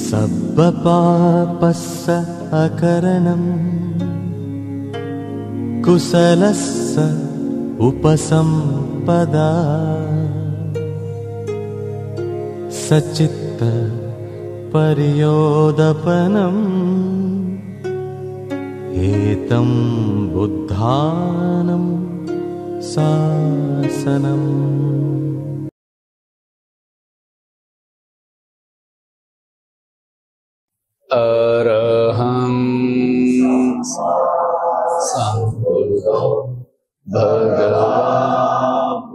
सब्बपापस्स अकरणम् कुशलस्स उपसम्पदा सचित्त पर्योदपनम् एतं बुद्धानं शासनम्। अरहं सम्बुद्धो भगवान्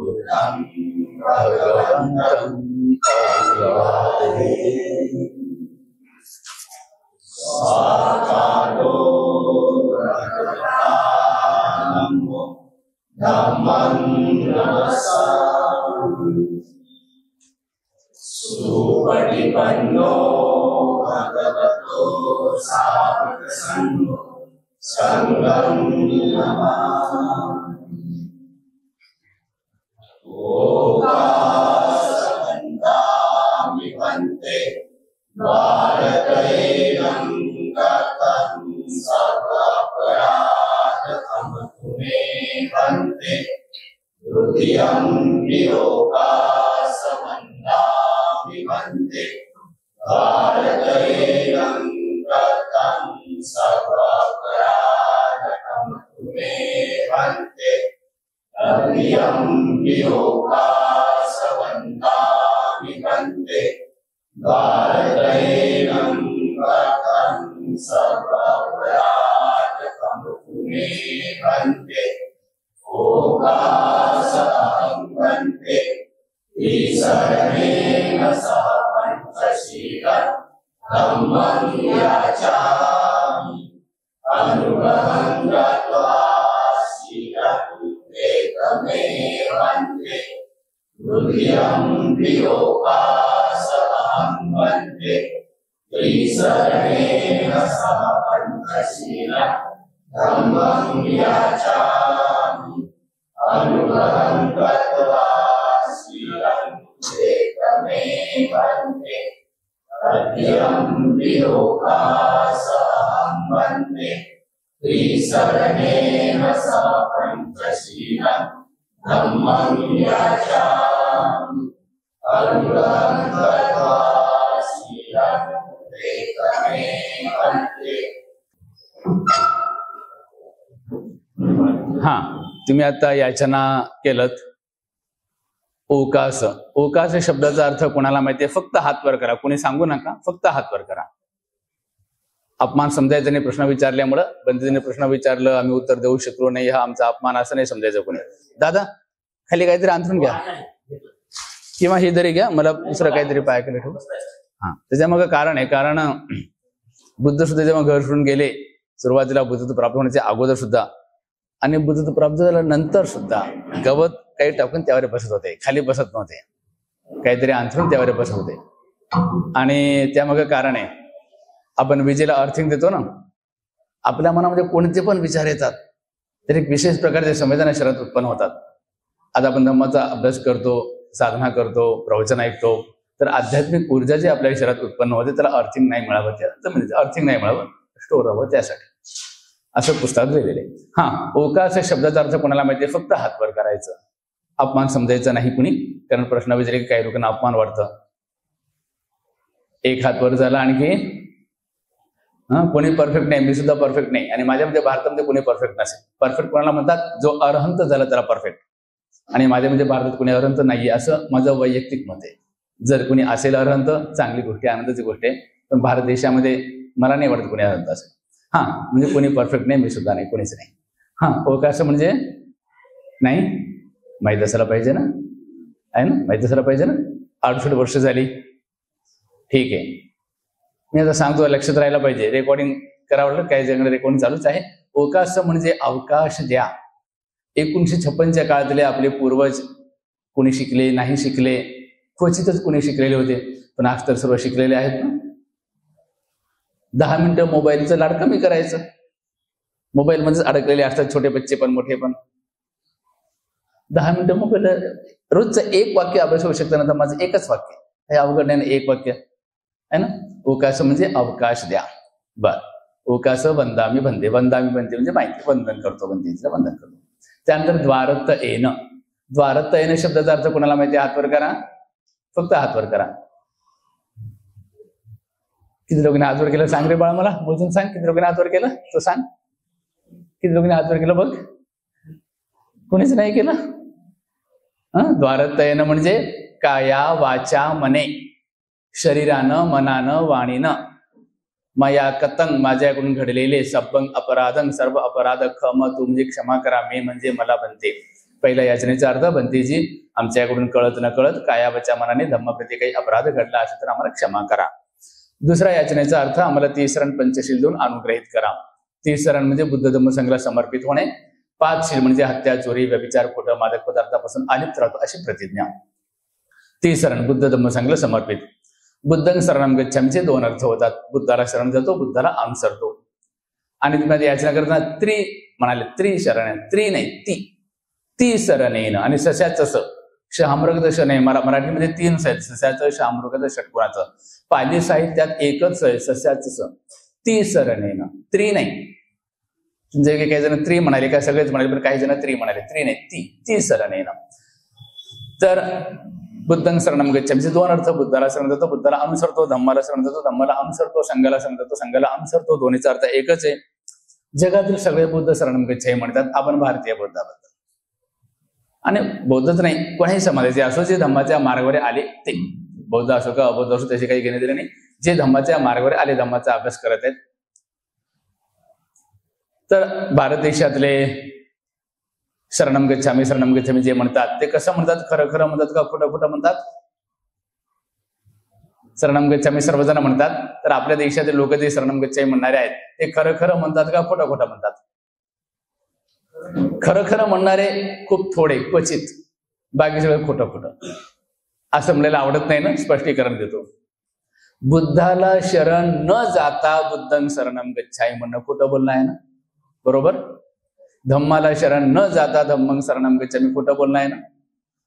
भगवन्तं अभिवादये। साकारो नमो धम्मं नमस्सामि सुपटिपन्नो भगवतो साधुसङ्घो संघं नमामि। ओकासवन्दामि भन्ते द्वारकैनं गतं सर्वापराधमस्तु मे भन्ते द्वितीयं वियोगासवन्दामि भन्ते द्वारकैनं गतं सर्वापराधमस्तु मे भन्ते तृतीयं वियोगासवन्दामि भन्ते द्वारकैनं गतं सर्वापराधमस्तु मे भन्ते ओकासवं भन्ते ईशरणेन सह पंचशीलं धम्मं याचामि अनुग्रहं दत्त्वा शीलं एकमेव भन्ते तृतीयं वियोगासवं भन्ते ईशरणेन सह पंचशीलं धम्मं याचामि अनुग्रहं दत्त्वा शीलं एकमेव भन्ते तृतीयं वियोगासवं भन्ते ईशरणेन सह पंचशीलं धम्मं याचामि अनुग्रहं दत्त्वा शीलं एकमेव भन्ते। हा, तुम्ही आता याचना केलत ओकास। ओकास शब्दाचा अर्थ कोणाला माहितीये? फक्त हात वर करा, कोणी सांगू नका, फक्त हात वर करा. अपमान समजायचं नाही. प्रश्न विचारल्यामुळं बंदितीने प्रश्न विचारलं, आम्ही उत्तर देऊ शकलो नाही, हा आमचा अपमान असं नाही समजायचं कोणी. दादा खाली काहीतरी अंथरून घ्या किंवा हे जरी घ्या, मला दुसरं काहीतरी पायाखाली ठेवू. हा, त्याच्यामागं कारण आहे. कारण बुद्ध सुद्धा जेव्हा घर सोडून गेले, सुरुवातीला बुद्धत्व प्राप्त होण्याच्या अगोदर सुद्धा आणि बुद्धत्व प्राप्त झाल्यानंतर सुद्धा गवत काही टाकून त्यावर बसत होते, खाली बसत नव्हते. काहीतरी अंथरून त्यावर बसत होते. आणि त्यामागं कारण आहे, आपण विजेला अर्थिंग देतो ना, आपल्या मनामध्ये कोणते पण विचार येतात तरी एक विशेष प्रकारचे संवेदना शरीरात उत्पन्न होतात. आज आपण धम्माचा अभ्यास करतो, साधना करतो, प्रवचन ऐकतो, तर आध्यात्मिक ऊर्जा जी आपल्या शरीरात उत्पन्न होते त्याला अर्थिंग नाही मिळावं, त्या अर्थिंग नाही मिळावं, स्टोर व्हावं, त्यासाठी असं पुस्तकात लिहिलेलं आहे. हा, ओकास शब्दाचा अर्थ कोणाला माहितीये? फक्त हात वर करायचं, अपमान समजायचं नाही कुणी. कारण प्रश्न विचारले की काही लोकांना अपमान वाटतं. एक हात वर झाला, आणखी कोणी परफेक्ट नाही, मी सुद्धा परफेक्ट नाही, आणि माझ्यामध्ये भारतामध्ये कोणी परफेक्ट नसेल. परफेक्ट कोणाला म्हणतात? जो अरहंत झाला त्याला परफेक्ट. आणि माझ्यामध्ये भारतात कोणी अरहंत नाहीये, असं माझं वैयक्तिक मत आहे. जर कोणी असेल अरहंत, चांगली गोष्ट आहे, आनंदाची गोष्ट आहे, पण भारत देशामध्ये मला नाही वाटत कोणी अरहंत असेल. हा, म्हणजे कोणी परफेक्ट नाही, मी सुद्धा नाही, कोणीच नाही. हा, ओकास म्हणजे नाही माहित असायला पाहिजे ना, आहे ना, माहित असायला पाहिजे ना. 68 वर्ष झाली, ठीक आहे, मी आता सांगतो, लक्षात राहायला पाहिजे. रेकॉर्डिंग करावं, काही जणांकडे रेकॉर्डिंग चालूच आहे. ओकास म्हणजे अवकाश द्या. 1956च्या काळातले आपले पूर्वज कोणी शिकले नाही शिकले, क्वचितच कोणी शिकलेले होते, पण आज तर सर्व शिकलेले आहेत ना. 10 मिनिटं मोबाईलचं लाड कमी करायचं. मोबाईल मध्येच अडकलेले असतात छोटे बच्चे पण मोठे पण. 10 मिनिटं मोबाईल, रोजचं एक वाक्य अभ्यास होऊ शकतं ना. तर माझं एकच वाक्य, हे अवघड नाही ना, एक वाक्य आहे ना. उकास म्हणजे अवकाश द्या. बर. उकास वंदामी बंदे. वंदामी बंदे म्हणजे माहिती, वंदन करतो, बंदीचं वंदन करतो. त्यानंतर द्वारत येन. द्वारत येन शब्दाचा अर्थ कोणाला माहिती? हातवर करा, फक्त हातवर करा. किती लोकांनी हातवर केलं सांग रे बाळा, मला मोजून सांग. किती लोकांनी हातवर केलं तो सांग. किती लोकांनी हातवर केलं बघ. कोणीच नाही केलं. द्वारत येन म्हणजे काया वाचा मने, शरीरानं मनानं वाणीनं, माया कतंग माझ्याकडून घडलेले, सब्बंग अपराधं सर्व अपराध, खम तू म्हणजे क्षमा करा, मे म्हणजे मला बनते. पहिल्या याचनेचा अर्थ, बनतेजी आमच्याकडून कळत न कळत काया वाचा मनाने धम्मप्रती काही अपराध घडला असेल तर आम्हाला क्षमा करा. दुसरा याचनेचा अर्थ, आम्हाला 30 शरण पंचशील देऊन अनुग्रहित करा. 30 शरण म्हणजे बुद्ध धम्म संघाला समर्पित होणे. 5 शील म्हणजे हत्या, चोरी, व्यभिचार, खोटं, मादक पदार्थापासून अलिप्त राहतो अशी प्रतिज्ञा. 30 शरण बुद्ध धम्म संघाला समर्पित. बुद्धं शरणं गच्छामीचे 2 अर्थ होतात. बुद्धाला शरण जातो, बुद्धाला अनुसरतो. आणि तुम्ही याचना करताना त्रि म्हणाले, त्रिशरण, त्रि नाही ती शरणेन. आणि सस्याचं स, शहामृग श नाही, मराठीमध्ये 3 स आहेत. सस्याचं, शहामृग, षटकोणाचं. पाली साहित्यात एकच आहे, सस्याचं स. ती शरणेन, त्रि नाही. म्हणजे काही जण त्रि म्हणाले, काय सगळेच म्हणाले, पण काही जण त्रि म्हणाले. त्रि नाही, ती शरणेन. तर बुद्धं शरणं गच्छामीचे 2 अर्थ. बुद्धाला शरण जातो, बुद्धाला अनुसरतो. धम्माला शरण जातो, धम्माला अनुसरतो. संघाला शरण जातो, संघाला अनुसरतो. दोन्हीचा अर्थ एकच आहे. जगातील सगळे बुद्ध शरणं गच्छामी म्हणतात. आपण भारतीय बुद्धाबद्दल, आणि बौद्धच नाही, कोणाही समाजाचे असो जे धम्माच्या मार्गावर आले ते, बौद्ध असो का अबौद्ध असो, त्याचे काही घेणे दिले नाही. जे धम्माच्या मार्गावर आले, धम्माचा अभ्यास करत आहेत. तर भारत देशातले शरणं गच्छामी जे म्हणतात ते कसं म्हणतात? खरं खरं म्हणतात का खोटं खोटं म्हणतात? शरणं गच्छामी सर्वजण म्हणतात. तर आपल्या देशातील लोक जे शरणं गच्छामी म्हणणारे आहेत ते खरं खरं म्हणतात का खोटं खोटं म्हणतात? खरं खरं म्हणणारे खूप थोडे, क्वचित. बाकी सगळं खोटं खोटं. असं म्हणलेलं आवडत नाही ना, स्पष्टीकरण देतो. बुद्धाला शरण न जाता बुद्धं शरणं गच्छामी म्हणणं खोटं बोलणं आहे ना, बरोबर? धम्माला शरण न जाता धम्मं शरणं गच्छामी खोटं बोलणं आहे ना.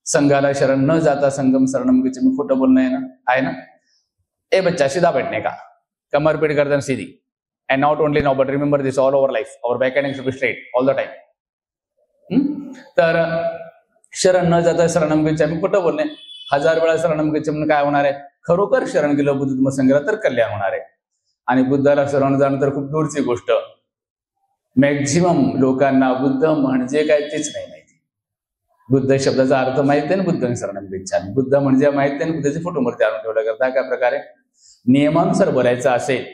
संघाला शरण न जाता संगम शरणं गच्छामी खोटं बोलणं आहे ना. ए बच्चा, सीधा बैठने का, कमर पीठ गर्दन सीधी. And not only now, but remember this all over life. Our back end should be straight all the time. तर शरण न जाता शरणं गच्छामी खोटं बोलणे. 1000 वेळा शरणं गच्छामी काय होणार आहे? खरोखर शरण गेलं बुद्ध धम्म संघाला तर कल्याण होणार आहे. आणि बुद्धाला शरण जाणं तर खूप दूरची गोष्ट. मॅक्झिमम लोकांना बुद्ध म्हणजे काय तेच नाही माहिती. बुद्ध शब्दाचा अर्थ माहित आहे ना, बुद्धं शरणं गच्छामी. बुद्ध म्हणजे माहित आहे ना, बुद्धाची फोटो मूर्ती आणून ठेवल्या करता. काय प्रकारे नियमानुसार बोलायचं असेल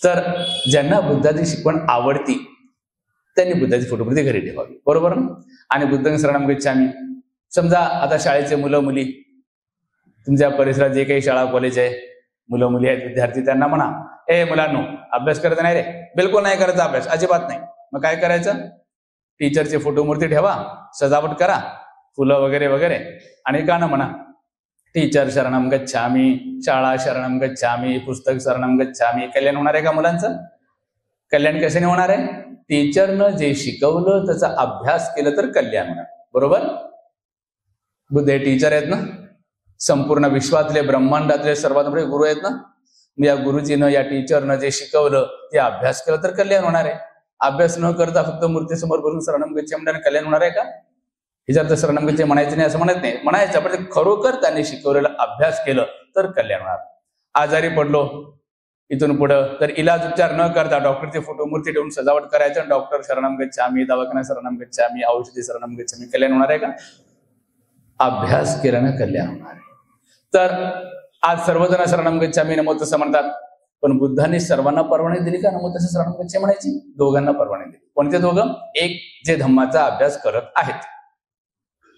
तर ज्यांना बुद्धाची शिकवण आवडती त्यांनी बुद्धाची फोटो मूर्ती घरी ठेवावी, बरोबर ना? आणि बुद्धं शरणं गच्छामी, समजा आता शाळेचे मुलं मुली, तुमच्या परिसरात जे काही शाळा कॉलेज आहे, मुलं मुली आहेत, विद्यार्थी, त्यांना म्हणा, ए मुलांनो, अभ्यास करायचा नाही रे, बिलकुल नाही करायचा अभ्यास, अजिबात नाही. मग काय करायचं? टीचरची फोटो मूर्ती ठेवा, सजावट करा, फुलं वगैरे वगैरे, आणि गाणं म्हणा, टीचर शरणं गच्छामी, शाळा शरणं गच्छामी, पुस्तक शरणं गच्छामी. कल्याण होणार आहे का मुलांचं? कल्याण कशाने होणार आहे? टीचरनं जे शिकवलं त्याचा अभ्यास केलं तर कल्याण होणार, बरोबर? बुद्ध हे टीचर आहेत ना, संपूर्ण विश्वातले, ब्रह्मांडातले सर्वात मोठे गुरु आहेत ना. या गुरुजीनं, या टीचरनं जे शिकवलं ते अभ्यास केलं तर कल्याण होणार आहे. अभ्यास न करता फक्त मूर्तीसमोर बसून शरणं गच्छामी म्हणल्याने कल्याण होणार आहे का? हे जर शरणं गच्छामी म्हणायचं नाही असं म्हणत नाही, म्हणायचं, पण ते खरोखर त्यांनी शिकवलेला अभ्यास केलं तर कल्याण होणार. आजारी पडलो इथून पुढं तर इलाज उपचार न करता डॉक्टरची फोटो मूर्ती ठेवून सजावट करायचं, डॉक्टर शरणं गच्छामी, दवाखाना शरणं गच्छामी, औषधी शरणं गच्छामी, कल्याण होणार आहे का? अभ्यास केल्यानं कल्याण होणार आहे. तर आज सर्वजण शरणं गच्छामी नमो तसं म्हणतात, पण बुद्धांनी सर्वांना परवानगी दिली का नमो तसं शरणं गच्छामी म्हणायची? दोघांना परवानगी दिली. कोणते दोघं? एक जे धम्माचा अभ्यास करत आहेत,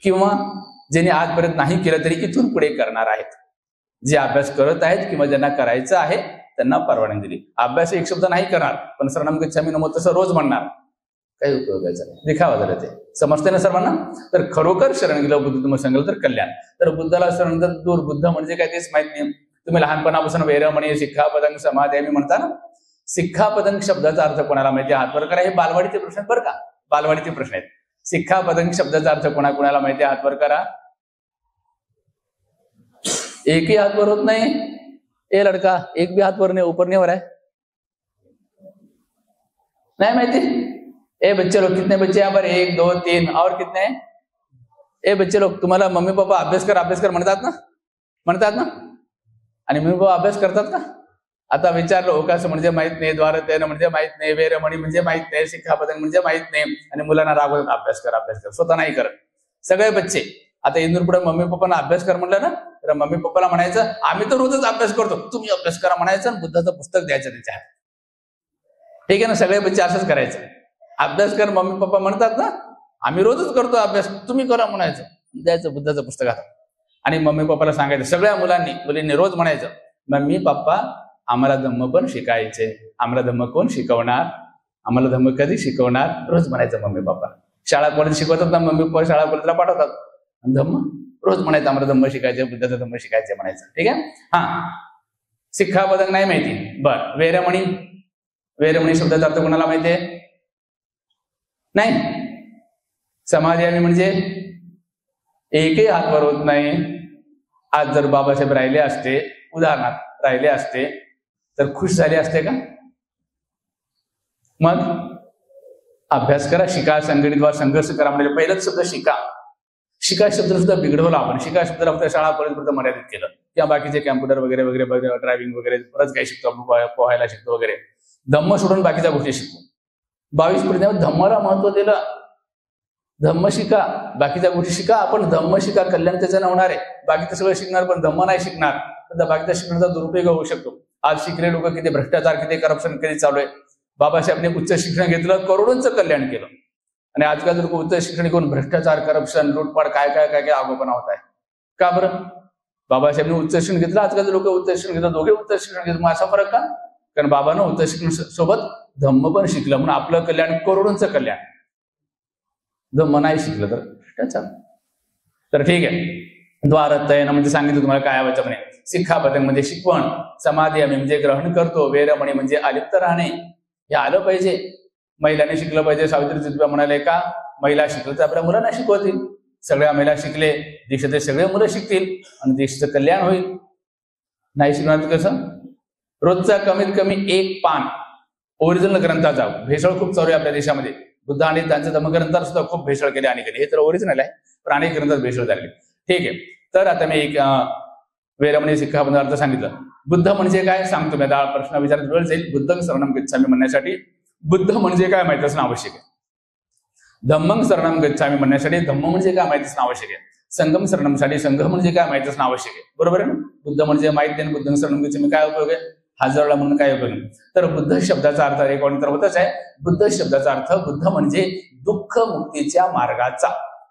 किंवा ज्यांनी आजपर्यंत नाही केलं तरी इथून पुढे करणार आहेत. जे अभ्यास करत आहेत किंवा ज्यांना करायचं आहे त्यांना परवानगी दिली. अभ्यास एक शब्द नाही करणार, पण शरणं गच्छामी नमो तसं रोज म्हणणार, काही उपयोगाचा नाही, दिखावा झाला. ते समजते ना सर्वांना? तर खरोखर शरण गेलं बुद्ध धम्म संघाला तर कल्याण. तर बुद्धाला शरण तर दूर, बुद्ध म्हणजे काय तेच माहित नाही. तुम्ही लहानपणापासून वेरमणी, सिक्खापदं, समाधी म्हणता ना. सिक्खापदं शब्दाचा अर्थ कोणाला माहिती? हातवर करा. हे बालवाडीचे प्रश्न आहेत बरं का, बालवाडीचे प्रश्न आहेत. सिक्खापदं शब्दाचा अर्थ कोणाला माहिती? हातवर करा. एकही हातवर होत नाही. ए लड़का एक भी हाथ वर नहीं ऊपर नहीं हो रहा है, नहीं माहिती? ए बच्चे लोग कितने बच्चे यहाँ पर? 1 2 3 और कितने हैं? ए बच्चे लोग तुम्हाला मम्मी पप्पा अभ्यास कर म्हणतात ना? म्हणतात ना? आणि मम्मी पप्पा अभ्यास करतात का? आता विचारलं ओकास म्हणजे माहित नाही, द्वारतेन म्हणजे माहित नाही, वेरमणी म्हणजे माहित नाही, शिखापदंग म्हणजे माहित नाही, आणि मुलांना रागवतात अभ्यास कर, स्वतः नाही करत. सगळे बच्चे आता इंदूर पुढे मम्मी पप्पांना अभ्यास कर म्हणलं ना, तर मम्मी पप्पाला म्हणायचं आम्ही तर रोजच अभ्यास करतो, तुम्ही अभ्यास करा म्हणायचं आणि बुद्धाचं पुस्तक द्यायचं त्याच्या हातात. ठीक आहे ना? सगळे बच्चे असंच करायचं. अभ्यास कर मम्मी पप्पा म्हणतात ना, आम्ही रोजच करतो अभ्यास, तुम्ही करा म्हणायचं, द्यायचं बुद्धाचं पुस्तक हातात. आणि मम्मी पप्पाला सांगायचं, सगळ्या मुलींनी रोज म्हणायचं मम्मी पप्पा आम्हाला धम्म पण शिकायचे, आम्हाला धम्म कोण शिकवणार, आम्हाला धम्म कधी शिकवणार, रोज म्हणायचं मम्मी पप्पा. शाळा कॉलेज शिकवतात ना मम्मी पप्पा, शाळा कॉलेजला पाठवतात, धम्म रोज म्हणायचं आम्हाला धम्म शिकायचे, बुद्धाचं धम्म शिकायचे म्हणायचं. ठीक आहे? हा, शिखापदंग नाही माहिती. बर, वेरमणी शब्दाचा अर्थ कोणाला माहितीये? नाही. समाधी म्हणजे एकही हातवर होत नाही. आज जर बाबासाहेब राहिले असते, उदाहरणार्थ राहिले असते, तर खुश झाले असते का? मग अभ्यास करा, शिका, संघटित व्हा, संघर्ष करा. म्हणजे पहिलाच शब्द शिका. शिका शब्द सुद्धा बिघडवला आपण. शिका शब्दाला फक्त शाळा कॉलेजपर्यंत मर्यादित केलं, किंवा बाकीचे कॅम्प्युटर वगैरे वगैरे, ड्रायव्हिंग वगैरे बरंच काही शिकतो, पोहायला शिकतो वगैरे. धम्म सोडून बाकीच्या गोष्टी शिकतो. 22 धम्माला महत्व दिलं. धम्म शिका, बाकीच्या गोष्टी शिका. आपण धम्म शिका, कल्याण त्याच्यानं होणार आहे. बाकीचं सगळं शिकणार पण धम्म नाही शिकणार, तर बाकीच्या शिकण्याचा दुरुपयोग होऊ शकतो. आज शिकले लोक किती भ्रष्टाचार, किती करप्शन किती चालू आहे. बाबासाहेबने उच्च शिक्षण घेतलं, करोडोंचं कल्याण केलं, आणि आजकाल लोक उच्च शिक्षण घेऊन भ्रष्टाचार, करप्शन, लूटपाट, काय काय काय काय आगोपणा होत आहे. का बरं? बाबासाहेबने उच्च शिक्षण घेतलं, आजकाल लोक उच्च शिक्षण घेतात, दोघे उच्च शिक्षण घेतात, मग असा फरक का? कारण बाबानं उच्च शिक्षण सोबत धम्म पण शिकलं, म्हणून आपलं कल्याण, करोडोंचं कल्याण. धम्म नाही शिकलं तर भ्रष्टाचार. तर ठीक आहे. द्वारतयन म्हणजे सांगितलं तुम्हाला काय व्हायचं म्हणे. शिखापदंग म्हणजे शिकवण. समाधी आम्ही म्हणजे ग्रहण करतो. वेरमणी म्हणजे अलिप्त राहणे. हे आलं पाहिजे. महिलांनी शिकलं पाहिजे. सावित्री ज्योतिबा म्हणाले का महिला शिकलं तर आपल्या मुलांना शिकवतील. सगळ्या महिला शिकले, देशाचे सगळे मुलं शिकतील आणि देशाचं कल्याण होईल. नाही शिकणार कसं? रोजचा कमीत कमी 1 पान ओरिजिनल ग्रंथाचा. भेसळ खूप चालू आहे आपल्या देशामध्ये. बुद्ध आणि त्यांच्या धर्मग्रंथात सुद्धा खूप भेसळ केली अनेक. हे तर ओरिजिनल आहे, पण अनेक ग्रंथात भेसळ झाली. ठीक आहे. तर आता मी एक वेरमणी शिखापदंग अर्थ सांगितलं. बुद्ध म्हणजे काय सांगतो मी. प्रश्न विचारत वेळ जाईल. बुद्धं शरणं गच्छामि म्हणण्यासाठी बुद्ध म्हणजे काय माहिती असणं आवश्यक आहे. धम्मं शरणं गच्छामि म्हणण्यासाठी धम्म म्हणजे काय माहिती असणं आवश्यक आहे. संघम शरणमसाठी संघ म्हणजे काय माहिती असणं आवश्यक आहे. बरोबर आहे ना? बुद्ध म्हणजे माहिती आहे. बुद्धं शरणं गच्छामि काय उपयोग आहे? हजारला म्हणून काय उपयोग नाही. तर बुद्ध शब्दाचा अर्थ एक तर होतच आहे. बुद्ध शब्दाचा अर्थ बुद्ध म्हणजे दुःख मुक्तीच्या मार्गाचा,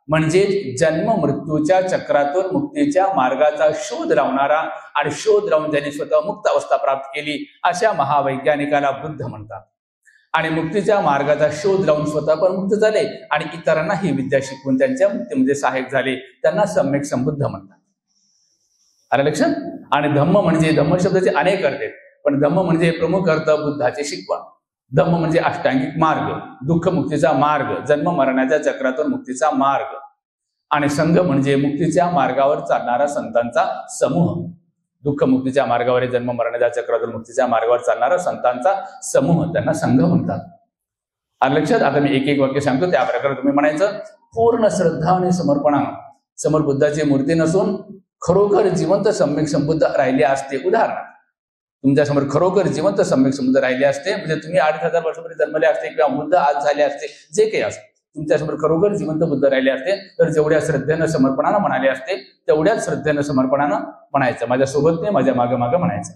म्हणजे जन्म मृत्यूच्या चक्रातून मुक्तीच्या मार्गाचा शोध लावणारा, आणि शोध लावून ज्यांनी स्वतः मुक्त अवस्था प्राप्त केली अशा महावैज्ञानिकाला बुद्ध म्हणतात. आणि मुक्तीच्या मार्गाचा शोध लावून स्वतः पण मुक्त झाले आणि इतरांना ही विद्या शिकवून त्यांच्या मुक्तीमध्ये सहाय्यक झाले, त्यांना सम्यक संबुद्ध म्हणतात. आलं लक्षात? आणि धम्म म्हणजे, धम्म शब्दाचे अनेक अर्थ आहेत, पण धम्म म्हणजे प्रमुख अर्थ बुद्धाची शिकवण. धम्म म्हणजे अष्टांगिक मार्ग, दुःख मुक्तीचा मार्ग, जन्म मरणाच्या चक्रातून मुक्तीचा मार्ग. आणि संघ म्हणजे मुक्तीच्या मार्गावर चालणारा संतांचा समूह. दुःख मुक्तीच्या मार्गावर, जन्म मरणाच्या चक्रातून मुक्तीच्या मार्गावर चालणारा संतांचा समूह, त्यांना संघ म्हणतात. आलं लक्षात? आता मी एक एक वाक्य सांगतो, त्या प्रकारे तुम्ही म्हणायचं. पूर्ण श्रद्धा आणि समर्पणानं समोर बुद्धाची मूर्ती नसून खरोखर जिवंत सम्यक संबुद्ध राहिले असते. उदाहरणार्थ तुमच्या समोर खरोखर जिवंत सम्यक संबुद्ध राहिले असते, म्हणजे तुम्ही 2500 वर्षापूर्वी जन्मले असते किंवा बुद्ध आज झाले असते, जे काही असते, तुमच्यासमोर खरोखर जिवंत बुद्ध राहिले असते, तर जेवढ्या श्रद्धेनं समर्पणानं म्हणाले असते तेवढ्याच श्रद्धेनं समर्पणानं म्हणायचं. माझ्या सोबत नाही, माझ्या मागं मागं म्हणायचं.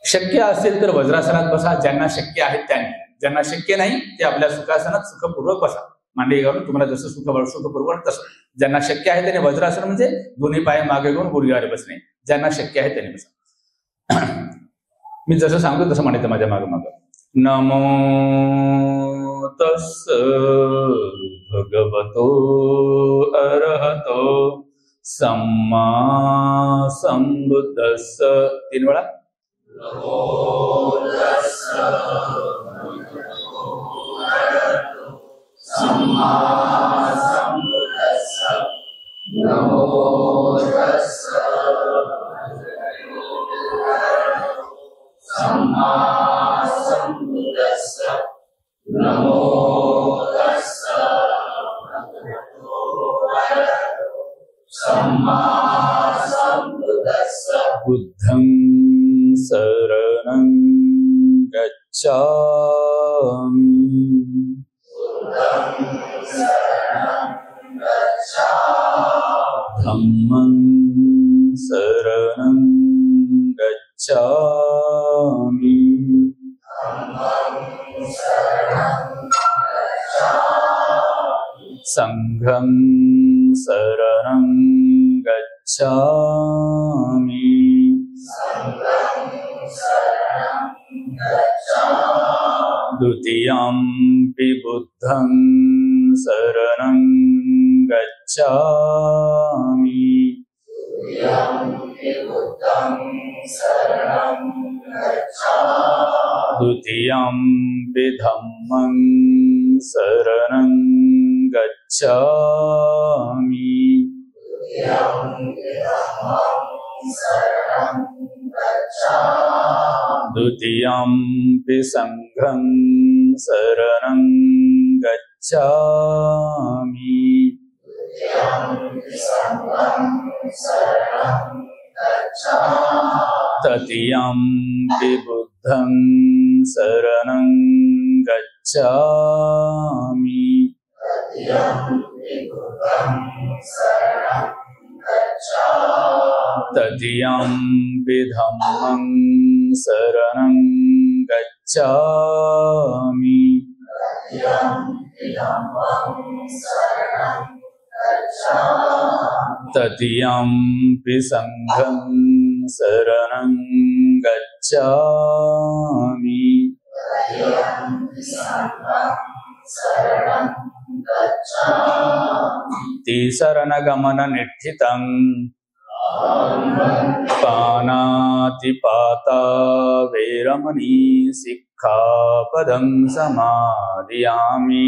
शक्य असेल तर वज्रासनात बसा, ज्यांना शक्य आहे त्यांनी. ज्यांना शक्य नाही ते आपल्या सुखासनात सुखपूर्वक बसा. मांडी घालून तुम्हाला जसं सुखपूर्वक तसं. ज्यांना शक्य आहे त्याने वज्रासन म्हणजे दोन्ही पाय मागे घेऊन गुडघ्यावर बसणे. ज्यांना शक्य आहे त्याने बसा. मी जसं सांगतो तसं म्हणायचं माझ्या मागं मागं. नमो तस्स भगवतो अरहतो सम्मा संबुद्धस्स. 3 वेळा. नमो तस्स भगवतो अरहतो सम्मा संबुद्धस्स. नमो तस्स बुद्धं शरणं गच्छामि धम्मं शरणं गच्छामि संघं शरणं गच्छामि द्वितीयंपि बुद्धं शरणं गच्छामि द्वितीयंपि धम्मं शरणं गच्छामि द्वितीयंपि संघं शरणं गच्छामि तृतीयंपि बुद्धं शरणं गच्छामि तृतीयंपि धम्मं शरणं गच्छामि तृतीयंपि संघं शरणं गच्छामि तिसरणगमन निष्ठितं पानातिपाता वैरमणी सिक्खापदं समादयामि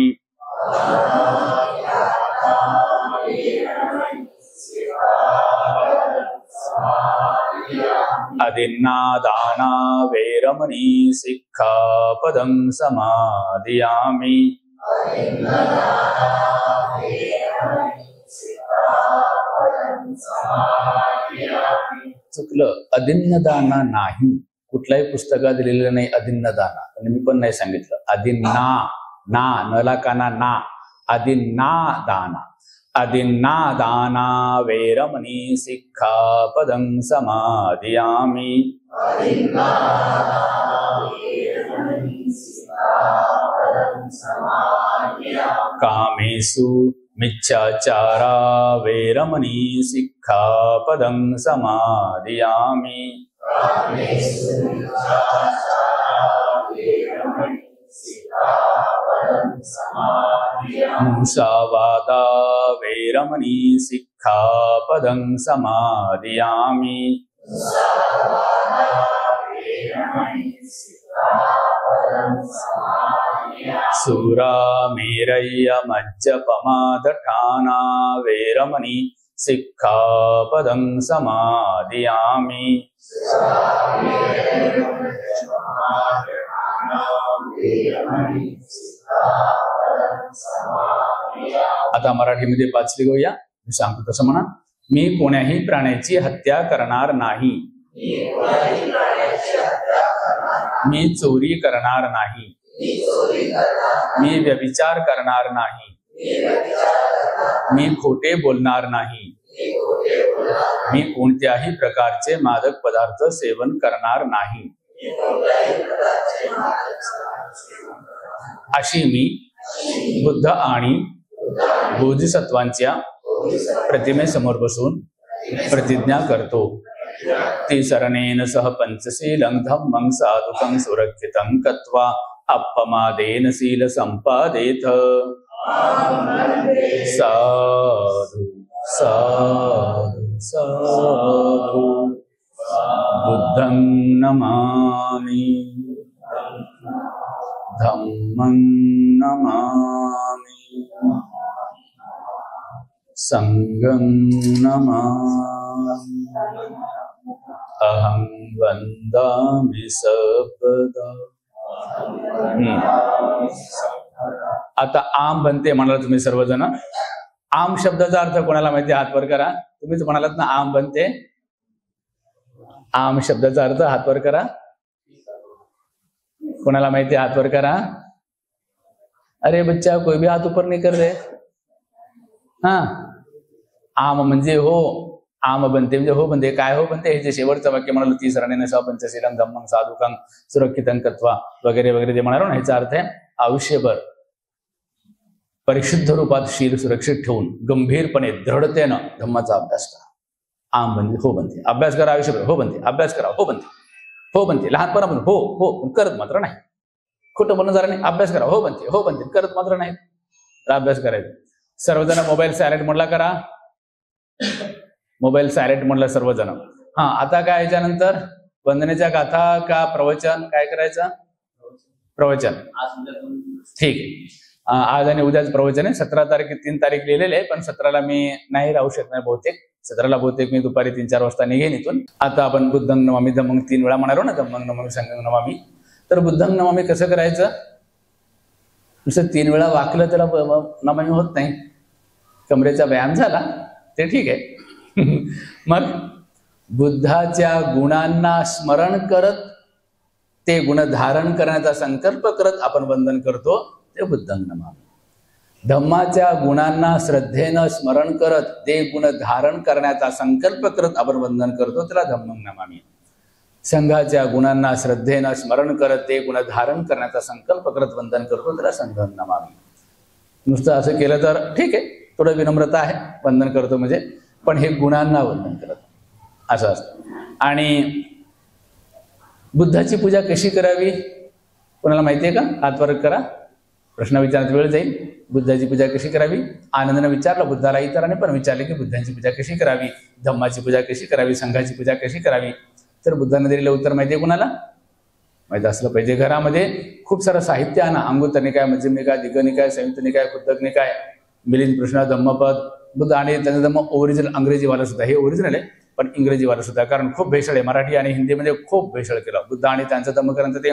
अदिन्नादाना वैरमणी सिक्खापदं समादयामि चुकलं, अदिन्नदाना नाही. कुठल्याही पुस्तकात दिलेलं नाही अदिन्नदाना, आणि मी पण नाही सांगितलं. अदिन्ना ना नला काना ना अदिन्ना दाना अदिन्ना दाना वैरमणी सिक्खापदं समादयामि कामेषु मिथ्याचारा वैरमणी सिक्खापदं समादयामि मुसावादा वैरमणी सिक्खापदं समादयामि सुरामेरय्य मज्जपमादठाना वैरमणी सिक्खापदं समादयामि आता मराठीमध्ये पाचली घेऊया. मी सांगतो तसं म्हणा. मी कोण्याही प्राण्याची हत्या करणार नाही. मी चोरी करणार नाही. मी व्यभिचार करणार नाही. मी खोटे बोलणार नाही. मी कोणत्याही प्रकारचे मादक पदार्थ सेवन करणार नाही. अशी मी बुद्ध आणि बोधिसत्वांच्या प्रतिमेसमोर बसून प्रतिज्ञा करतो. तिसरणेन सह पंचशीलं धम्मं साधुकं सुरक्षितं कत्वा अपमादेन शील संपादेथ. साधु साधु साधु बुद्धं नमामि धम्मं नमामि संघं नमामि अहं वन्दामि सर्वदा. आता आम बनते म्हणाला तुम्ही सर्वजण. आम शब्दाचा अर्थ कोणाला माहिती? हात वर करा. तुम्हीच म्हणालात ना आम बनते. आम शब्दाचा अर्थ हात वर करा. कोणाला माहिती हात वर करा. अरे बच्चा कोई भी हाथ ऊपर नहीं कर रहे. हा आम म्हणजे हो, आम बनते म्हणजे हो बनते. काय हो बनते? हे जे शेवटचं वाक्य म्हणालो, तिसराने नसा पंचशीलम धम्मं साधुकं सुरक्षितं कृत्वा वगैरे वगैरे जे म्हणालो ना, ह्याचा अर्थ आहे आयुष्यभर परिशुद्ध रूपात शील सुरक्षित ठेवून गंभीरपणे दृढतेनं धम्माचा अभ्यास करा. आम बनते हो बनते. अभ्यास करा आयुष्यभर हो बनते. अभ्यास करा हो बनते. हो बनते लहानपणापासून हो हो करत मात्र नाही. खोटं बोलणं जरा नाही. अभ्यास करा हो बनते. हो बनते करत मात्र नाही. अभ्यास करायचा. सर्वजण मोबाईल सायलेंट मोडला करा. मोबाईल सायलेंट मोडला सर्वजण. हा आता काय याच्यानंतर वंदनेच्या गाथा का प्रवचन काय करायचं? प्रवचन. ठीक आहे. आज आणि उद्याच प्रवचन आहे. 17 तारीख 3 तारीख लिहिलेले आहे, पण 17ला मी नाही राहू शकणार बहुतेक. 17ला बहुतेक मी दुपारी 3-4 वाजता निघेन इथून. आता आपण बुद्धं नमामि धम्मं 3 वेळा म्हणालो ना, धम्मं नमामि संघं नमामि. तर बुद्धं नमामि कसं करायचं? नुसतं 3 वेळा वाकलं त्याला नमामि होत नाही. कमरेचा व्यायाम झाला ते ठीक आहे. मग बुद्धाच्या गुणांना स्मरण करत ते गुण धारण करण्याचा संकल्प करत आपण वंदन करतो, ते बुद्धं नमामि. धम्माच्या गुणांना श्रद्धेनं स्मरण करत ते गुण धारण करण्याचा संकल्प करत आपण वंदन करतो, त्याला धम्मं नमामि. संघाच्या गुणांना श्रद्धेनं स्मरण करत ते गुण धारण करण्याचा संकल्प करत वंदन करतो, त्याला संघं नमामि. नुसतं असं केलं तर ठीक आहे, थोडं विनम्रता आहे, वंदन करतो म्हणजे, पण हे गुणांना वंदन करत असं असतं. आणि बुद्धाची पूजा कशी करावी कोणाला माहितीये का? हात वर करा. प्रश्न विचारण्यात वेळ जाईल. बुद्धाची पूजा कशी करावी? आनंदाने विचारलं. बुद्धाला इतरांनी पण विचारले की बुद्धांची पूजा कशी करावी, धम्माची पूजा कशी करावी, संघाची पूजा कशी करावी. तर बुद्धाने दिलेलं उत्तर माहितीये कुणाला? माहिती असलं पाहिजे. घरामध्ये खूप सारं साहित्य आणा. अंगुत्तर निकाय, मध्यम निकाय, दिग्ग निकाय, संयुक्त निकाय, कुद्धक निकाय, मिलिंद कृष्ण, धम्मपद. बुद्ध आणि त्यांचा धम्म ओरिजिनल अंग्रेजीवाला सुद्धा. हे ओरिजिनल आहे पण इंग्रजीवाला सुद्धा, कारण खूप भेसळ आहे. मराठी आणि हिंदीमध्ये खूप भेसळ केलं. बुद्ध आणि त्यांचं धम्मग्रंथ ते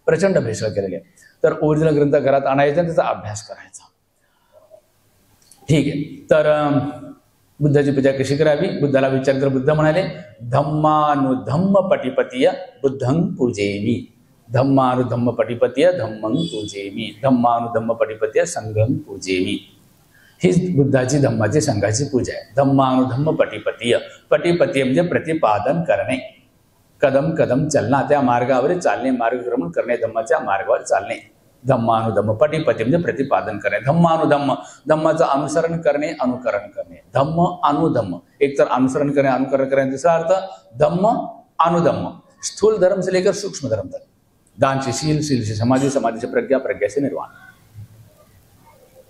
प्रचंड भेसळ केलेले आहे. तर ओरिजिनल ग्रंथ घरात आणायचा, त्याचा अभ्यास करायचा. ठीक आहे. तर बुद्धाची पूजा कशी करावी? बुद्धाला विचार तर बुद्ध म्हणाले, धम्मानुधम्म पटिपतीय बुद्धं पूजेमी. धम्मानुधम्म पटिपतीय धम्मं पूजेमी. धम्मानुधम्म पटिपतीय संघं पूजेमी. हीच बुद्धाची धम्माची संघाची पूजा आहे. धम्मानुधम्म पटिपतीय. पटिपतीय म्हणजे प्रतिपादन करणे, कदम कदम चलना, त्या मार्गावर चालणे, मार्गक्रमण करणे, धम्माच्या मार्गावर चालणे. धम्मानुधम्म पटिपती म्हणजे प्रतिपादन करणे. धम्मानुधम्म, धम्माचं अनुसरण करणे, अनुकरण करणे. धम्म अनुधम्म, एक तर अनुसरण करणे, अनुकरण करणे. दुसरा अर्थ धम्म अनुधम्म, स्थूल धर्म से लेकर सूक्ष्म धर्म तक. दान से शील, शील से समाधी, समाधी से प्रज्ञा, प्रज्ञा से निर्वाण.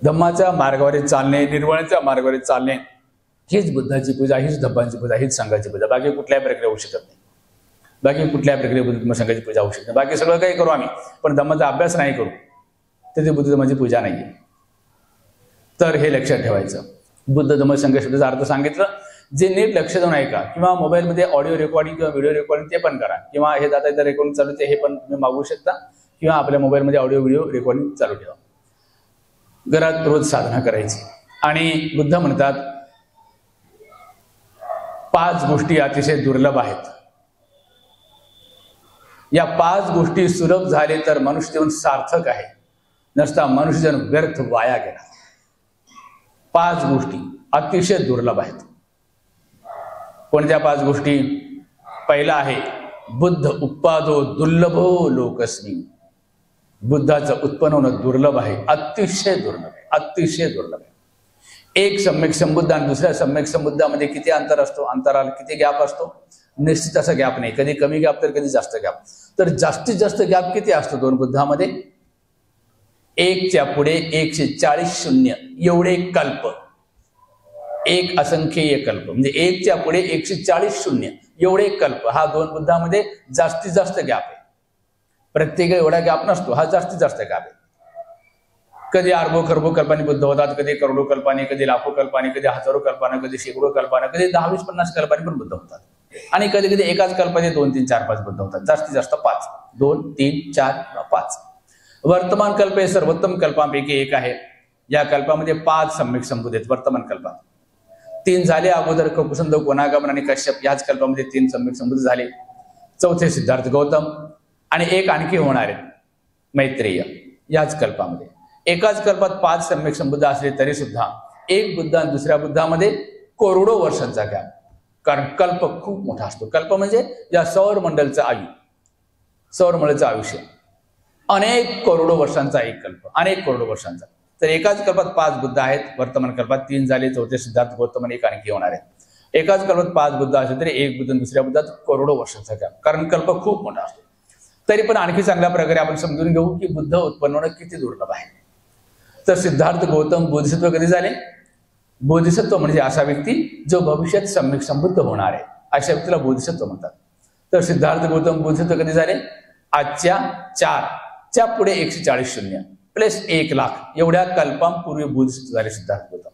धम्माच्या मार्गावर चालणे, निर्वाणाच्या मार्गावर चालणे, हीच बुद्धाची पूजा, हीच धम्माची पूजा, हीच संघाची पूजा. बाकी कुठल्याही प्रक्रिया होऊ शकत नाही. बाकी कुठल्या प्रक्रिया संघाची पूजा होऊ शकते. बाकी सगळं काही करू आम्ही, पण धम्माचा अभ्यास नाही करू, तर ते बुद्ध धम्माची पूजा नाहीये. तर हे लक्षात ठेवायचं. बुद्ध धम्म संघ शब्दाचा अर्थ सांगितलं. जे नीट लक्ष देऊन ऐका, किंवा मोबाईलमध्ये ऑडिओ रेकॉर्डिंग किंवा व्हिडिओ रेकॉर्डिंग ते पण करा, किंवा हे आता इथं रेकॉर्डिंग चालू आहे हे पण तुम्ही मागवू शकता, किंवा आपल्या मोबाईलमध्ये ऑडिओ व्हिडिओ रेकॉर्डिंग चालू ठेवा. घरात रोज साधना करायची. आणि बुद्ध म्हणतात 5 गोष्टी अतिशय दुर्लभ आहेत. या 5 गोष्टी सुलभ झाले तर मनुष्य जीवन सार्थक आहे, नसता मनुष्य जीवन व्यर्थ वाया गेला. 5 गोष्टी अतिशय दुर्लभ आहेत. कोणत्या 5 गोष्टी? पहिला आहे बुद्ध उत्पादो दुर्लभो लोकस्मी. बुद्धाचं उत्पन्न होणं दुर्लभ आहे, अतिशय दुर्लभ आहे, अतिशय दुर्लभ आहे. एक सम्यक संबुद्ध आणि दुसऱ्या सम्यक संबुद्धामध्ये किती अंतर असतो? अंतराल किती गॅप असतो? निश्चित असा गॅप नाही. कधी कमी गॅप तर कधी जास्त गॅप. तर जास्तीत जास्त गॅप किती असतो 2 बुद्धामध्ये? 1च्या पुढे 140 शून्य एवढे कल्प. 1 असंख्येय कल्प म्हणजे 1च्या पुढे 140 शून्य एवढे कल्प. हा 2 बुद्धामध्ये जास्तीत जास्त गॅप आहे. प्रत्येक एवढा गॅप नसतो, हा जास्तीत जास्त गॅप आहे. कधी अरबो खरबो कल्पाने बुद्ध होतात, कधी करोडो कल्पाने, कधी लाखो कल्पाने, कधी हजारो कल्पाने, कधी शेकडो कल्पाने, कधी 10, 20, 50 कल्पाने पण बुद्ध होतात. आणि कधी कधी एकाच कल्पाने 2, 3, 4, 5 बुद्ध होतात. जास्तीत जास्त 5. 2, 3, 4, 5. वर्तमान कल्प हे सर्वोत्तम कल्पांपैकी एक आहे. या कल्पामध्ये 5 सम्यक संबुद्ध आहेत वर्तमान कल्पात. 3 झाले अगोदर, ककुसंद, कोनागमन आणि कश्यप. याच कल्पामध्ये 3 सम्यक संबुद्ध झाले. चौथे सिद्धार्थ गौतम आणि एक आणखी होणार आहेत मैत्रेय याच कल्पामध्ये. एकाच कल्पात 5 सम्यक संबुद्ध असले तरी सुद्धा एक बुद्ध आणि दुसऱ्या बुद्धामध्ये करोडो वर्षांचा गॅप. कारण कल्प खूप मोठा असतो. कल्प म्हणजे या सौरमंडलचं सौरमंडलचं आयुष्य अनेक करोडो वर्षांचा एक कल्प, अनेक करोडो वर्षांचा. तर एकाच कल्पात 5 बुद्ध आहेत. वर्तमान कल्पात 3 झाले. चौथे सिद्धार्थ गौतम आणि एक आणखी होणार आहे. एकाच कल्पात 5 बुद्ध असले तरी एक बुद्ध दुसऱ्या बुद्धात करोडो वर्षांचा गॅप. कारण कल्प खूप मोठा असतो. तरी पण आणखी चांगल्या प्रकारे आपण समजून घेऊ की बुद्ध उत्पन्न होणं किती दुर्लभ आहे. तर सिद्धार्थ गौतम बोधिसत्व कधी झाले? बोधिसत्व म्हणजे असा व्यक्ती जो भविष्यात सम्यक संबुद्ध होणार आहे, अशा व्यक्तीला बोधिसत्व म्हणतात. तर सिद्धार्थ गौतम बोधिसत्व कधी झाले? आजच्या 4च्या पुढे 140 शून्य प्लस 1,00,000 एवढ्या कल्पांपूर्वी बोधिसत्व झाले सिद्धार्थ गौतम.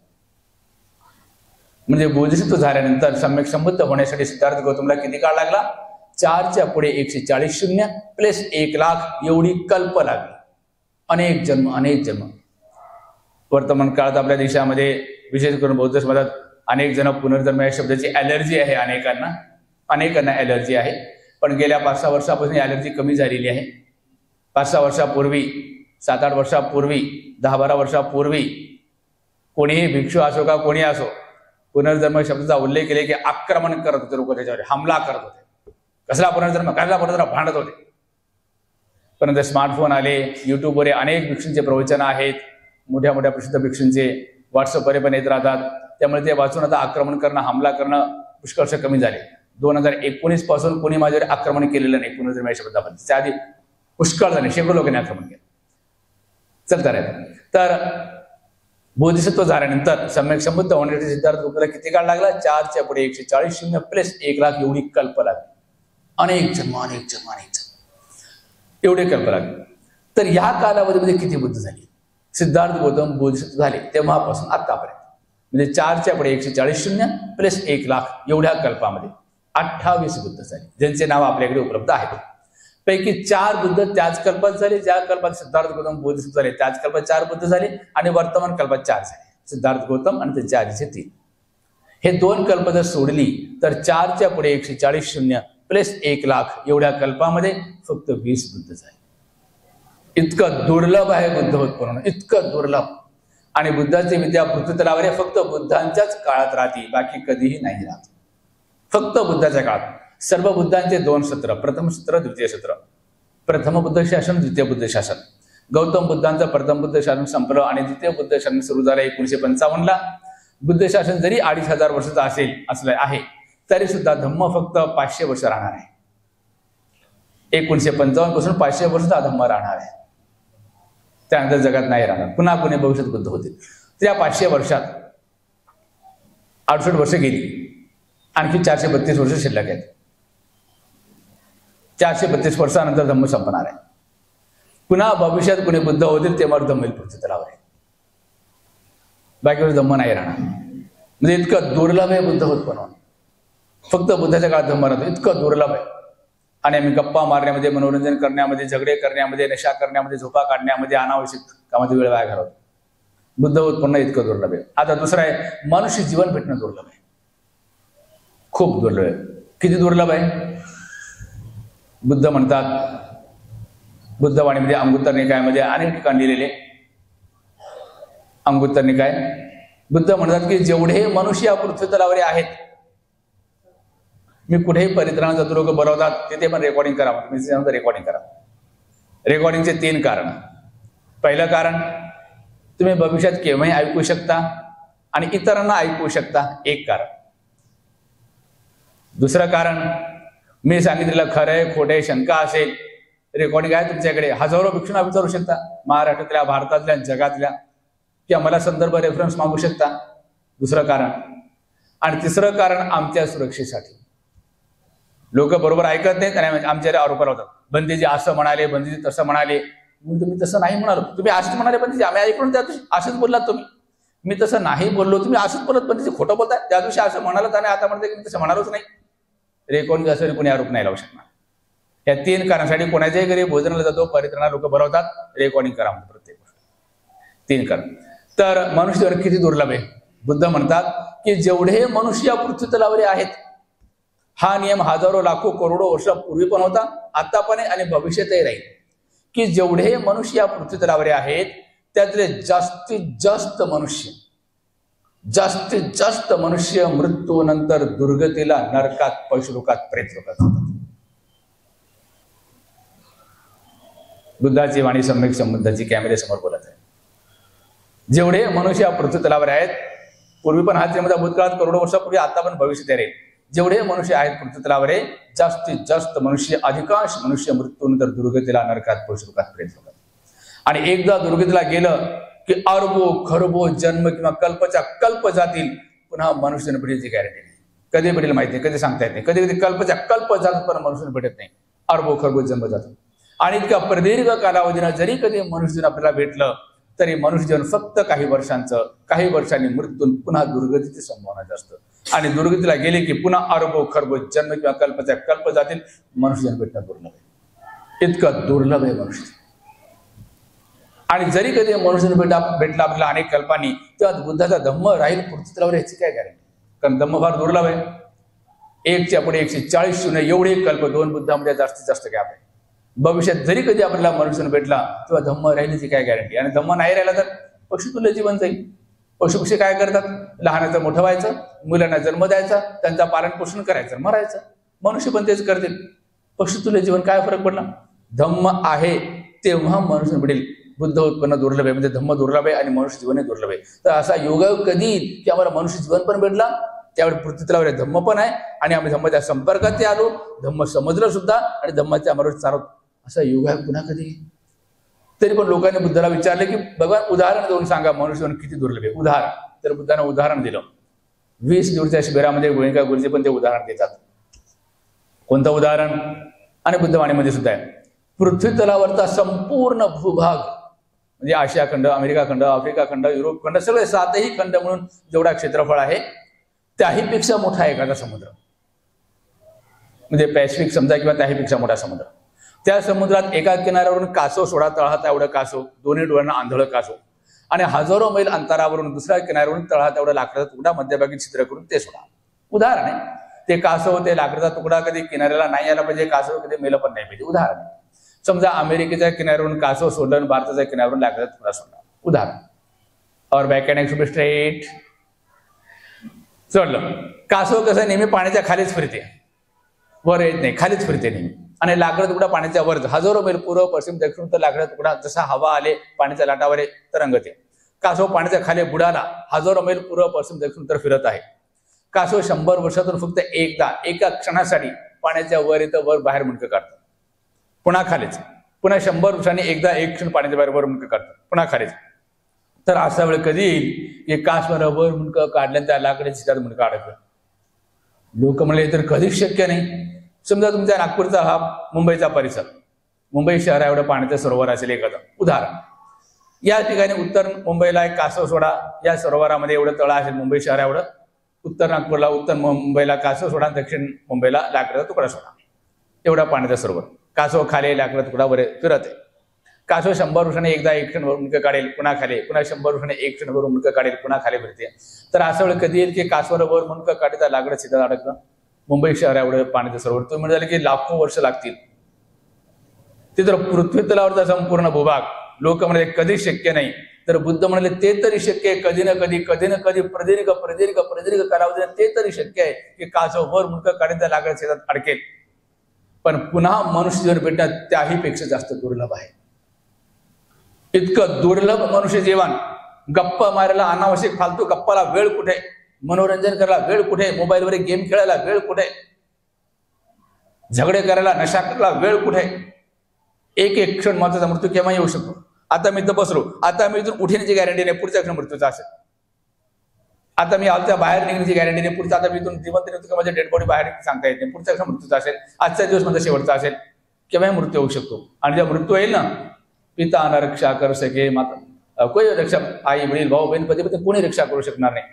म्हणजे बोधिसत्व झाल्यानंतर सम्यक संबुद्ध होण्यासाठी सिद्धार्थ गौतमला किती काळ लागला? 4च्या पुढे 140 शून्य प्लस 1,00,000 एवढी कल्प लागली. अनेक जन्म. वर्तमान काळात आपल्या देशामध्ये विशेष करून बौद्ध समाजात अनेक जण पुनर्जन्म या शब्दाची ॲलर्जी आहे. अनेकांना ॲलर्जी आहे. पण गेल्या 5-6 वर्षापासून ॲलर्जी कमी झालेली आहे. 5-6 वर्षापूर्वी, 7-8 वर्षापूर्वी, 10-12 वर्षापूर्वी कोणीही भिक्षू असो का कोणी असो पुनर्जन्म शब्दाचा उल्लेख केले की आक्रमण करत होते लोक, त्याच्यावर हमला करत होते. कसला पुनर्जन्म भांडत होते. परंतु स्मार्टफोन आले, युट्यूबवर अनेक भिक्षूंचे प्रवचन आहेत, मोठ्या मोठ्या प्रसिद्ध भिक्षूंचे व्हॉट्सअपवर पण येत राहतात. त्यामुळे ते वाचून आता आक्रमण करणं, हमला करणं पुष्कळशा कमी झाले. 2019 पासून कोणी माझ्यावर आक्रमण केलेलं नाही पुनर्जन्म या शब्दाबद्दल. त्याआधी पुष्कळ झाले, शेकडो लोकांनी आक्रमण केलं. चलता राहिलं. तर बोधिसत्व झाल्यानंतर सम्यक संबुद्ध होण्यासाठी सिद्धार्थ गौतमला किती काळ लागला? 4च्या पुढे 140 शून्य प्लस 1,00,000 एवढी कल्प लागली. अनेक जन्म एवढे कल्प लागले. तर ह्या कालावधीमध्ये किती बुद्ध झाली? सिद्धार्थ गौतम बोधिसत्व झाले तेव्हापासून आतापर्यंत म्हणजे 4च्या पुढे 140 शून्य प्लस 1,00,000 एवढ्या कल्पामध्ये 28 बुद्ध झाले, ज्यांचे नाव आपल्याकडे उपलब्ध आहेत. पैकी 4 बुद्ध त्याच कल्पात झाले ज्या कल्पात सिद्धार्थ गौतम बोधिसत्व झाले. त्याच कल्पात 4 बुद्ध झाले आणि वर्तमान कल्पात 4 झाले, सिद्धार्थ गौतम आणि त्यांच्या आधीचे 3. हे 2 कल्प जर सोडली तर 4च्या पुढे 140 शून्य प्लस 1,00,000 एवढ्या कल्पामध्ये फक्त 20 बुद्ध झाले. इतकं दुर्लभ आहे बुद्ध उत्पन्न, इतकं दुर्लभ. आणि बुद्धाची विद्या पृथ्वीतलावर फक्त बुद्धांच्याच काळात राहते, बाकी कधीही नाही राहत. फक्त बुद्धाच्या काळात. सर्व बुद्धांचे 2 सत्र, प्रथम सत्र, द्वितीय सत्र. प्रथम बुद्ध शासन, द्वितीय बुद्ध शासन. गौतम बुद्धांचं प्रथम बुद्ध शासन संपलं आणि द्वितीय बुद्ध शासन सुरू झालं 1955ला. बुद्ध शासन जरी 2,500 वर्षाचं असलं आहे तरी सुद्धा धम्म फक्त 500 वर्ष राहणार आहे. 1955 पासून 500 वर्ष धम्म राहणार आहे. त्यानंतर जगात नाही राहणार. पुन्हा कोणी भविष्यात बुद्ध होतील. त्या 500 वर्षात 68 वर्ष गेली, आणखी 432 वर्ष शिल्लक आहेत. 432 वर्षानंतर धम्म संपणार आहे. पुन्हा भविष्यात कोणी बुद्ध होतील तेव्हा धम्म येईल पृथ्वीतलावर आहे. बाकी वेळेस धम्म नाही राहणार. म्हणजे इतकं दुर्लभ आहे बुद्ध उत्पन्न. फक्त बुद्धाच्या काळात धम्म राहतो, इतकं दुर्लभ आहे. आणि आम्ही गप्पा मारण्यामध्ये, मनोरंजन करण्यामध्ये, झगडे करण्यामध्ये, नशा करण्यामध्ये, झोपा काढण्यामध्ये, अनावश्यक कामामध्ये वेळ वाया घालवतो. बुद्ध उत्पन्न इतकं दुर्लभ आहे. आता दुसरं आहे, मनुष्य जीवन भेटणं दुर्लभ आहे, खूप दुर्लभ आहे. किती दुर्लभ आहे? बुद्ध म्हणतात, बुद्धवाणीमध्ये अंगुत्तर निकायामध्ये अनेक ठिकाणी लिहिलेले. अंगुत्तर निकाय बुद्ध म्हणतात की जेवढे मनुष्य या पृथ्वीतलावर आहेत, मी कुठेही परित्राण जातो, लोक बोलवतात तिथे पण रेकॉर्डिंग करा. मी रेकॉर्डिंग करा. रेकॉर्डिंगचे 3 कारण. पहिलं कारण, तुम्ही भविष्यात केव्हाही ऐकू शकता आणि इतरांना ऐकू शकता, एक कारण. दुसरं कारण, मी सांगितलेलं खरं आहे खोटे शंका असेल, रेकॉर्डिंग आहे तुमच्याकडे, हजारो भिक्षूंना विचारू शकता, महाराष्ट्रातल्या, भारतातल्या, जगातल्या, किंवा मला संदर्भ रेफरन्स मागू शकता. दुसरं कारण. आणि तिसरं कारण, आमच्या सुरक्षेसाठी. लोक बरोबर ऐकत नाहीत आणि आमच्यावर आरोप लावतात. बंदीजी असं म्हणाले, बंदीजी तसं म्हणाले. तुम्ही तसं नाही म्हणालो, तुम्ही असंच म्हणाले बंदीजी, आम्ही ऐकून त्या दिवशी असंच बोललात तुम्ही. मी तसं नाही बोललो, तुम्ही असंच बोलत, बंदीजी खोटं बोलताय. त्या दिवशी असं म्हणालात आणि आता म्हणते की मी तसं म्हणालोच नाही. रेकॉर्डिंग असं कोणी आरोप नाही लावू शकणार. या 3 कारणासाठी कोणाच्याही घरी भोजनाला जातो, परित्राणा लोक भरवतात, रेकॉर्डिंग करा म्हणतो प्रत्येक गोष्ट. 3 कारण. तर मनुष्य किती दुर्लभ आहे. बुद्ध म्हणतात की जेवढे मनुष्य पृथ्वीतलावर आहेत हा नियम हजारो लाखो करोडो वर्षापूर्वी पण होता, आता पण आहे आणि भविष्यातही राहील, की जेवढे मनुष्य या पृथ्वी तलावर आहेत त्यातले जास्तीत जास्त मनुष्य मृत्यूनंतर दुर्गतीला, नरकात, पशुलोकात, प्रेतलोकात जातात. बुद्धाची वाणी सम्यक संबंधाची कॅमेरे समोर बोलत आहे. जेवढे मनुष्य पृथ्वी तलावर आहेत, पूर्वी पण हाच जन्मदा भूतकाळात करोडो वर्षापूर्वी, आता पण भविष्यात राहील, जेवढे मनुष्य आहेत पृथ्वी तलावर आहे, जास्तीत जास्त मनुष्य, अधिकांश मनुष्य मृत्यूनंतर दुर्गतीला, नरकात, पशुलोकात, प्रेतलोकात. आणि एकदा दुर्गतीला गेलं की अरबो खरबो जन्म किंवा कल्पच्या कल्प जातील, पुन्हा मनुष्याने भेटीची गॅरंटी नाही. कधी भेटेल माहिती नाही, कधी सांगता येत नाही. कधी कधी कल्पच्या कल्प जातात पण मनुष्याने भेटत नाही, अरबो खरबो जन्म जातात. आणि इतक्या प्रदीर्घ कालावधीनं जरी कधी मनुष्यजीवन आपल्याला भेटलं तरी मनुष्यजीवन फक्त काही वर्षांनी मृत्यून पुन्हा दुर्गतीची संभावना जास्त. आणि दुर्गतीला गेले की पुन्हा अरबो खरबो जन्म किंवा कल्पच्या कल्प जातील, मनुष्यजीवन भेटणं दुर्लभ आहे. इतकं दुर्लभ आहे मनुष्य. आणि जरी कधी मनुष्य भेटला आपल्याला अनेक कल्पांनी, तेव्हा बुद्धाचा धम्म राहील पृथ्वी तलावर याची काय गॅरंटी? कारण धम्म फार दुर्लभ आहे. 1च्या पुढे 140 शून्य एवढे कल्प, 2 बुद्धामध्ये जास्तीत जास्त गॅप आहे. भविष्यात जरी कधी आपल्याला मनुष्य भेटला तेव्हा धम्म राहिल्याची काय गॅरंटी? आणि धम्म नाही राहिला तर पशुतुल्य जीवन जाईल. पशुपक्षी काय करतात? लहानाचं मोठं व्हायचं, मुलांना जन्म द्यायचा, त्यांचा पालन पोषण करायचं, मरायचं. मनुष्य पण तेच करतील. पशुतुल्य जीवन काय फरक पडला? धम्म आहे तेव्हा मनुष्य भेटेल. बुद्ध उत्पन्न दुर्लभ आहे, म्हणजे धम्म दुर्लभ आहे आणि मनुष्य जीवनही दुर्लभ आहे. तर असा योगायोग कधी येईल की आम्हाला मनुष्य जीवन पण भेटला, त्यावेळी पृथ्वी तलावर धम्म पण आहे आणि आम्ही धम्माच्या संपर्कात आलो, धम्म समजलं सुद्धा आणि धम्माच्या अमरावती चालवतो. असा योगायोग पुन्हा कधी येईल? तरी पण लोकांनी बुद्धाला विचारले की भगवान उदाहरण देऊन सांगा मनुष्य जीवन किती दुर्लभ आहे. उदाहरण. तर बुद्धाने उदाहरण दिलं. 20 दिवसाच्या शिबिरामध्ये गोयंका गुरुजी पण ते उदाहरण देतात. कोणतं उदाहरण? आणि बुद्धवाणीमध्ये सुद्धा आहे. पृथ्वी तलावरचा संपूर्ण भूभाग म्हणजे आशिया खंड, अमेरिका खंड, आफ्रिका खंड, युरोप खंड, सगळे 7ही खंड म्हणून जेवढा क्षेत्रफळ आहे त्याहीपेक्षा मोठा एखादा समुद्र, म्हणजे पॅसिफिक समजा किंवा त्याहीपेक्षा मोठा समुद्र. त्या समुद्रात एका किनाऱ्यावरून कासव सोडा, तळहात एवढं कासव, दोन्ही डोळ्यांना आंधळं कासव, आणि हजारो मैल अंतरावरून दुसऱ्या किनाऱ्यावरून तळहात एवढा लाकडाचा तुकडा मध्यभागी छिद्र करून ते सोडा. उदाहरण आहे. ते कासव, ते लाकडाचा तुकडा कधी किनाऱ्याला नाही आला पाहिजे, कासव कधी मेलं पण नाही पाहिजे. उदाहरण आहे. समजा अमेरिकेच्या किनाऱ्यावरून कासव सोडलं आणि भारताच्या किनाऱ्यावरून लाकडाचा तुकडा सोडला. उदाहरण. और बॅकहँड शुड बी स्ट्रेट. सोडलं. कासव कसं नेहमी पाण्याच्या खालीच फिरते, वर येत नाही, खालीच फिरते नेहमी. आणि लाकडा तुकडा पाण्याच्या वर, हजारो मैल पूर्व पश्चिम दक्षिण तर लाकडा तुकडा जसा हवा आले पाण्याच्या लाटावर तरंगते. कासव पाण्याच्या खाली बुडाला, हजारो मैल पूर्व पश्चिम दक्षिण तर फिरत आहे. कासव 100 वर्षातून फक्त एकदा, एका क्षणासाठी पाण्याच्या वर येतं, वर बाहेर मुंडकं काढतं, पुन्हा खालीच. पुन्हा 100 वर्षांनी एकदा एक क्षण पाण्याच्या बाहेर वर मुंडकं काढतं, पुन्हा खालीच. तर असा वेळ कधी येईल की कासवाला वर मुंडकं काढल्यानं त्या लाकडाच्या छिद्रात मुंडकं अडकलं? लोक म्हणले तर कधीच शक्य नाही. समजा तुमच्या नागपूरचा हा मुंबईचा परिसर, मुंबई शहर एवढं पाण्याचं सरोवर असेल एखादं. उदाहरण. या ठिकाणी उत्तर मुंबईला एक कासव सोडा, या सरोवरामध्ये एवढं तळं असेल मुंबई शहर एवढं. उत्तर नागपूरला, उत्तर मुंबईला कासव सोडा, दक्षिण मुंबईला लाकडाचा तुकडा सोडा, एवढा पाण्याचा सरोवर. कासव खाली, लाकडाचा तुकडा वर फिरत आहे. कासव 100 वर्षांनी एकदा एक क्षण वर मुंडकं काढेल, पुन्हा खाली, पुन्हा 100 वर्षांनी एक क्षण वर मुंडकं काढेल, पुन्हा खाली फिरते. तर असं वेळ कधी येईल की कासवाला वर मुंडकं काढता लाकडं छिद्रात अडकलं? मुंबई शहर एवढं पाण्याचं सरोवर. तुम्ही म्हणाले की लाखो वर्ष लागतील. ते तर पृथ्वी तलावरचा संपूर्ण भूभाग. लोक म्हणाले कधी शक्य नाही. तर बुद्ध म्हणाले ते तरी शक्य आहे, कधी ना कधी, कधी ना कधी, प्रदीर्घ कालावधीने ते तरी शक्य आहे की कासव वर मुंडकं काढता लाकडं छिद्रात अडकेल. पण पुन्हा मनुष्य जीवन भेटणं त्याही पेक्षा जास्त दुर्लभ आहे. इतकं दुर्लभ मनुष्य जीवन. गप्पा मारायला, अनावश्यक फालतू गप्पाला वेळ कुठे, मनोरंजन करायला वेळ कुठे, मोबाईलवर गेम खेळायला वेळ कुठे, झगडे करायला, नशा करायला वेळ कुठे? एक एक क्षण महत्वाचा मृत्यू केव्हा येऊ शकतो. आता मी इथं बसलो, आता मी इथून उठण्याची गॅरंटी नाही, पुढच्या क्षण मृत्यूचा असेल. आता मी आजच्या बाहेर निघण्याची गॅरंटी नाही, पुढचा आता मी इथून जिवंत निघतो का माझ्या डेड बॉडी बाहेर सांगता येत नाही, पुढच्या क्षण मृत्यूचा असेल. आजचा दिवस माझा शेवटचा असेल, केव्हाही मृत्यू होऊ शकतो. आणि जेव्हा मृत्यू येईल ना, पिता न रक्षा करू शके माता, कोणी रक्षा, आई वडील भाऊ बहीण पती पती कोणी रक्षा करू शकणार नाही,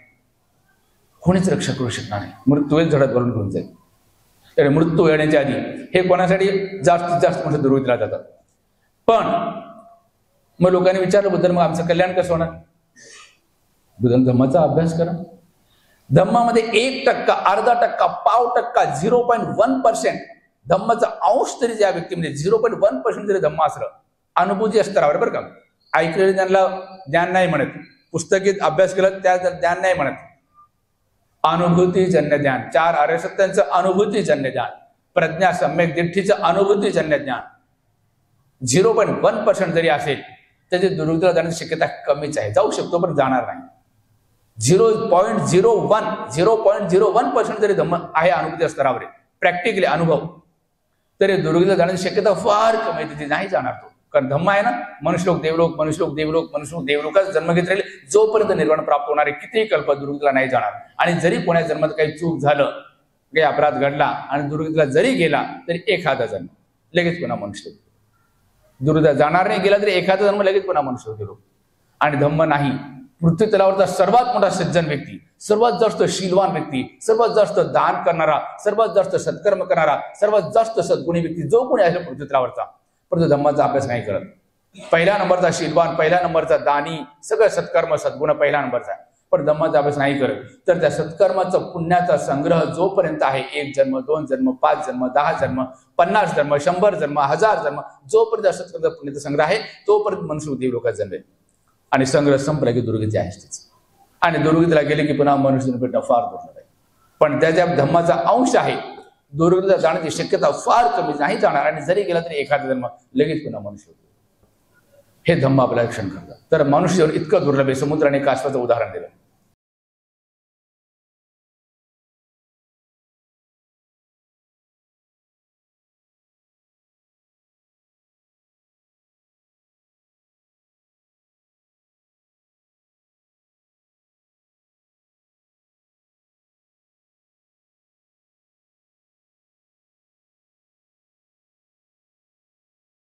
कोणीच रक्षा करू शकणार नाही. मृत्यू झडत भरून घेऊन जाईल. तर मृत्यू येण्याच्या आधी हे कोणासाठी जास्तीत जास्त मोठं दुर्गतीला जातात. पण मग लोकांनी विचारलं बुद्ध, मग आमचं कल्याण कसं होणार? बुद्धांनी धम्माचा अभ्यास करा. धम्मामध्ये 1%, अर्धा टक्का, पाव टक्का, 0.1% धम्माचा अंश तरी ज्या व्यक्तीमध्ये 0.1% जरी धम्म असलं, अनुभूती स्तरावर, बरं का, ऐकलेलं त्यांना ज्ञान नाही म्हणत, पुस्तकीत अभ्यास केला त्या ज्ञान नाही म्हणत, अनुभूतीजन्य ज्ञान, 4 आर्य सत्यांचं अनुभूतीजन्य ज्ञान, प्रज्ञा सम्यक दृष्टीचं अनुभूतीजन्य ज्ञान 0.1% जरी असेल त्याची दुर्गतीला जाण्याची शक्यता कमीच आहे, जाऊ शकतो पण जाणार नाही. 0.01% जरी धम्म आहे अनुभूती स्तरावर, प्रॅक्टिकली अनुभव, तरी दुर्गतीला जाण्याची शक्यता फार कमी आहे, तिथे नाही जाणार तो. कारण धम्म आहे ना, मनुष्यलोक देवलोक, मनुष्यलोक देवलोक, मनुष्यलोक देवलोकात जन्म घेत राहील, जोपर्यंत निर्वाण प्राप्त होणारे कितीही कल्प दुर्गतीला नाही जाणार. आणि जरी कोणा जन्मात काही चूक झालं, काही अपराध घडला आणि दुर्गतीला जरी गेला तरी एखादा जन्म लगेच पुन्हा मनुष्य दुर्गतीला जाणार नाही, गेला तरी एखादा जन्म लगेच पुन्हा मनुष्य गेलो. आणि धम्म नाही, पृथ्वी तलावरचा सर्वात मोठा सज्जन व्यक्ती, सर्वात जास्त शीलवान व्यक्ती, सर्वात जास्त दान करणारा, सर्वात जास्त सत्कर्म करणारा, सर्वात जास्त सद्गुणी व्यक्ती जो कोणी आहे पृथ्वी तलावरचा, परंतु धम्माचा अभ्यास नाही करत. पहिल्या नंबरचा शीलवान, पहिल्या नंबरचा दानी, सगळं सत्कर्म सद्गुण पहिल्या नंबरचा, पण धम्माचा अभ्यास नाही करत, तर त्या सत्कर्माचा पुण्याचा संग्रह जोपर्यंत आहे, 1 जन्म, 2 जन्म, 5 जन्म, 10 जन्म, 50 जन्म, 100 जन्म, 1000 जन्म, जोपर्यंत सत्कर्माचा पुण्याचा संग्रह आहे तोपर्यंत मनुष्य देवलोकात जन्मेल. आणि संग्रह संपला की दुर्गती आहेच तीच, आणि दुर्गतीला गेले की पुन्हा मनुष्य भेटणं फार दुर्लभ आहे. पण त्याच्या धम्माचा अंश आहे, दुर्गतीला जाण्याची शक्यता फार कमी, नाही जाणार, आणि जरी गेला तरी एखादा जन्म लगेच पुन्हा मनुष्य होतो. हे धम्म आपल्याला रक्षण करतात. तर मनुष्यावर इतकं दुर्लभ आहे, समुद्राने कासवाचं उदाहरण दिलं.